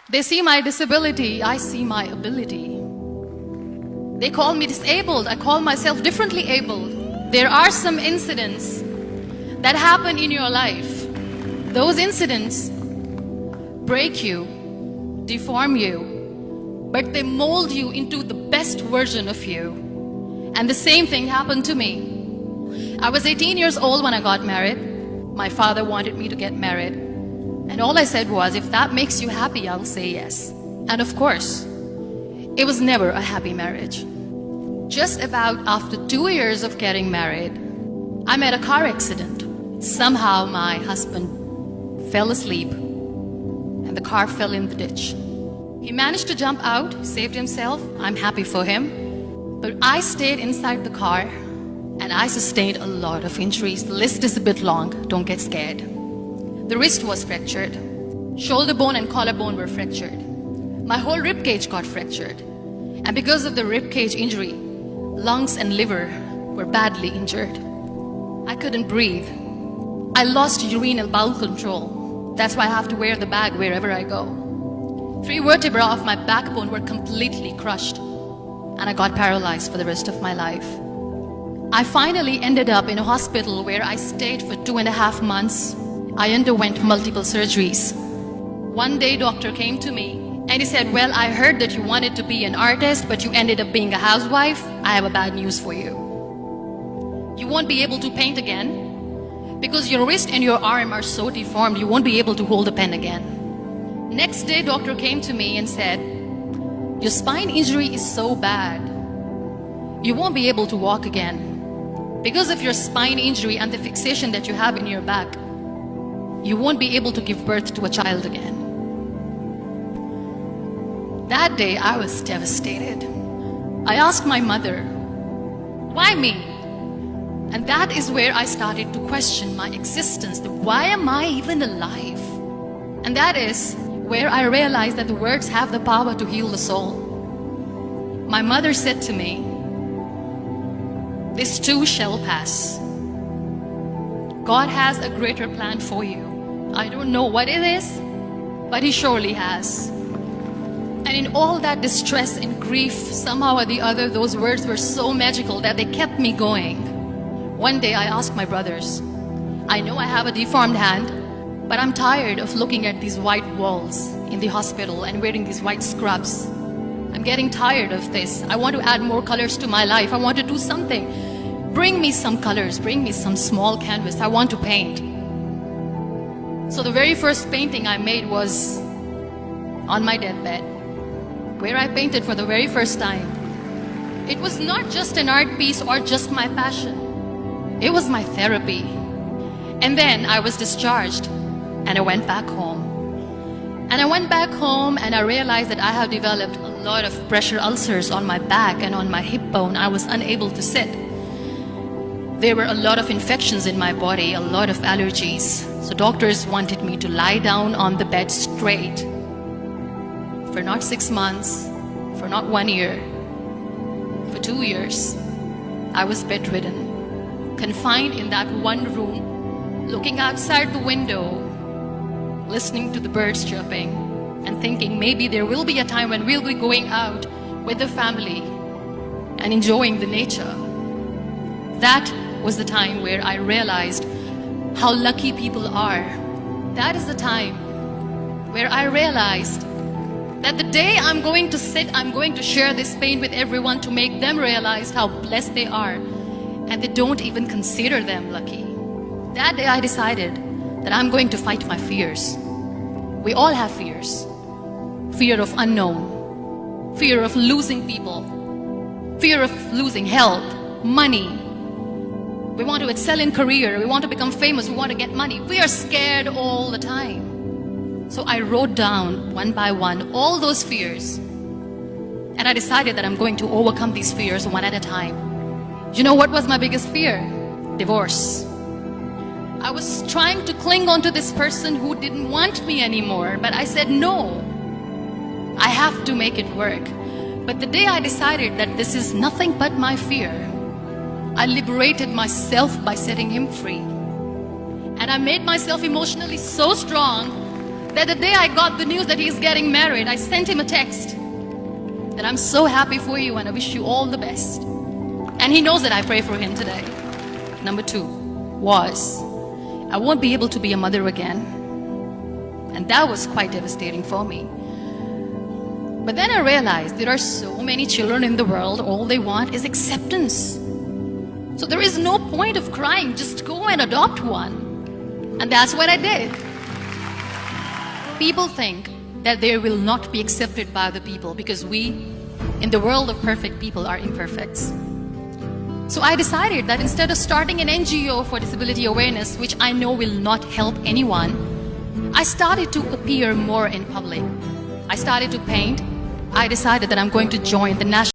They see my disability, I see my ability. They call me disabled, I call myself differently abled. There are some incidents that happen in your life. Those incidents break you, deform you, but they mold you into the best version of you. And the same thing happened to me. I was 18 years old when I got married. My father wanted me to get married. And all I said was, if that makes you happy, I'll say yes. And of course, it was never a happy marriage. Just about after 2 years of getting married, I met a car accident. Somehow my husband fell asleep and the car fell in the ditch. He managed to jump out, saved himself. I'm happy for him. But I stayed inside the car and I sustained a lot of injuries. The list is a bit long, don't get scared. The wrist was fractured. Shoulder bone and collarbone were fractured. My whole rib cage got fractured. And because of the rib cage injury, lungs and liver were badly injured. I couldn't breathe. I lost urinary bowel control. That's why I have to wear the bag wherever I go. 3 vertebrae of my backbone were completely crushed. And I got paralyzed for the rest of my life. I finally ended up in a hospital where I stayed for 2.5 months. I underwent multiple surgeries. One day, doctor came to me and he said, well, I heard that you wanted to be an artist, but you ended up being a housewife. I have a bad news for you. You won't be able to paint again because your wrist and your arm are so deformed, you won't be able to hold a pen again. Next day, doctor came to me and said, your spine injury is so bad, you won't be able to walk again. Because of your spine injury and the fixation that you have in your back, you won't be able to give birth to a child again. That day, I was devastated. I asked my mother, why me? And that is where I started to question my existence. Why am I even alive? And that is where I realized that the words have the power to heal the soul. My mother said to me, this too shall pass. God has a greater plan for you. I don't know what it is, but He surely has. And in all that distress and grief, somehow or the other, those words were so magical that they kept me going. One day I asked my brothers, I know I have a deformed hand, but I'm tired of looking at these white walls in the hospital and wearing these white scrubs. I'm getting tired of this. I want to add more colors to my life. I want to do something. Bring me some colors, bring me some small canvas. I want to paint. So the very first painting I made was on my deathbed, where I painted for the very first time. It was not just an art piece or just my passion. It was my therapy. And then I was discharged and I went back home. And I went back home and I realized that I have developed a lot of pressure ulcers on my back and on my hip bone. I was unable to sit. There were a lot of infections in my body, a lot of allergies. So doctors wanted me to lie down on the bed straight for not 6 months, for not 1 year, for 2 years. I was bedridden, confined in that one room, looking outside the window, listening to the birds chirping and thinking maybe there will be a time when we'll be going out with the family and enjoying the nature. That was the time where I realized how lucky people are. That is the time where I realized that the day I'm going to sit, I'm going to share this pain with everyone to make them realize how blessed they are, and they don't even consider them lucky. That day I decided that I'm going to fight my fears. We all have fears. Fear of unknown, fear of losing people, fear of losing health, money. We want to excel in career, we want to become famous, we want to get money. We are scared all the time. So I wrote down one by one all those fears. And I decided that I'm going to overcome these fears one at a time. You know what was my biggest fear? Divorce. I was trying to cling on to this person who didn't want me anymore, but I said no. I have to make it work. But the day I decided that this is nothing but my fear, I liberated myself by setting him free. And I made myself emotionally so strong that the day I got the news that he's getting married, I sent him a text that I'm so happy for you and I wish you all the best. And he knows that I pray for him today. Number 2 was, I won't be able to be a mother again. And that was quite devastating for me. But then I realized there are so many children in the world, all they want is acceptance. So there is no point of crying, just go and adopt one. And that's what I did. People think that they will not be accepted by the people because we, in the world of perfect people, are imperfects. So I decided that instead of starting an NGO for disability awareness, which I know will not help anyone, I started to appear more in public. I started to paint. I decided that I'm going to join the National